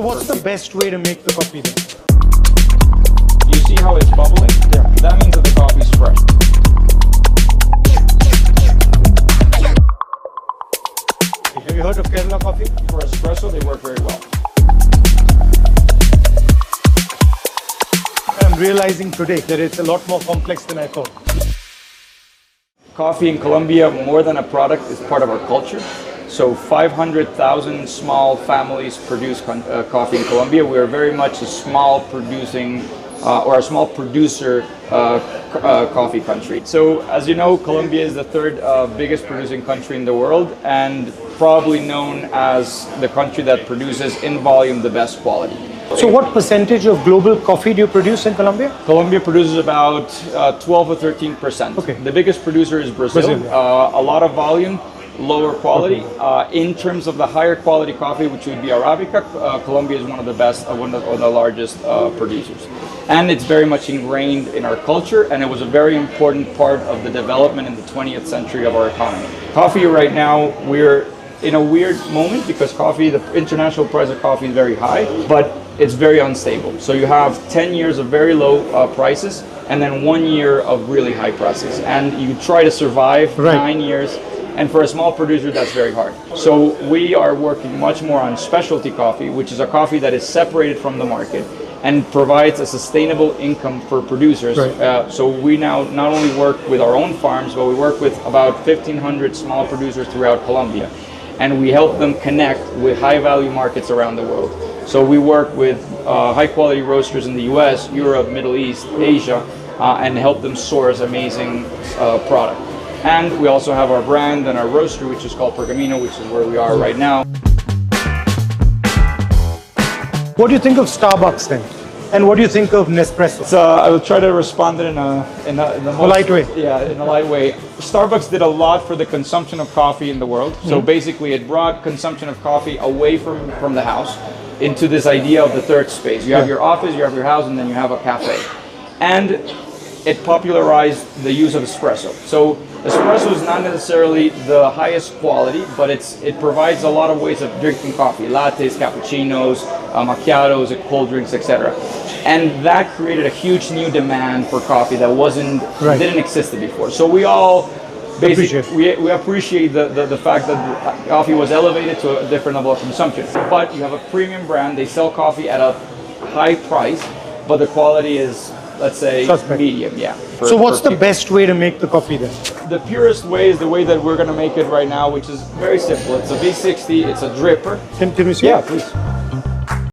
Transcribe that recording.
What's the best way to make the coffee then? You see how it's bubbling? Yeah. That means that the coffee is fresh. Have you heard of Kerala coffee? For espresso, they work very well. I'm realizing today that it's a lot more complex than I thought. Coffee in Colombia, more than a product, is part of our culture. So 500,000 small families produce coffee in Colombia. We are very much a small producing or a small producer coffee country. So as you know, Colombia is the third biggest producing country in the world and probably known as the country that produces in volume the best quality. So what percentage of global coffee do you produce in Colombia? Colombia produces about 12 or 13%. Okay. The biggest producer is Brazil. A lot of volume, lower quality. In terms of the higher quality coffee, which would be Arabica, Colombia is one of the best, one of the largest producers. And it's very much ingrained in our culture, and it was a very important part of the development in the 20th century of our economy. Coffee right now, we're in a weird moment because coffee, the international price of coffee is very high, but it's very unstable. So you have 10 years of very low prices and then 1 year of really high prices. And you try to survive 9 years. And for a small producer, that's very hard. So we are working much more on specialty coffee, which is a coffee that is separated from the market and provides a sustainable income for producers. So we now not only work with our own farms, but we work with about 1,500 small producers throughout Colombia. And we help them connect with high-value markets around the world. So we work with high-quality roasters in the US, Europe, Middle East, Asia, and help them source amazing product. And we also have our brand and our roaster, which is called Pergamino, which is where we are right now. What do you think of Starbucks then? And what do you think of Nespresso? So I will try to respond in the most light way. Yeah, in a light way. Starbucks did a lot for the consumption of coffee in the world. So basically, it brought consumption of coffee away from the house into this idea of the third space. You have your office, you have your house, and then you have a cafe. And it popularized the use of espresso. So espresso is not necessarily the highest quality, but it provides a lot of ways of drinking coffee: lattes, cappuccinos, macchiatos, cold drinks, etc. And that created a huge new demand for coffee that didn't exist before. So we all basically we appreciate the fact that coffee was elevated to a different level of consumption. But you have a premium brand; they sell coffee at a high price, but the quality is, let's say, medium, So what's the best way to make the coffee then? The purest way is the way that we're going to make it right now, which is very simple. It's a V60, it's a dripper. Can we see? Yeah, please.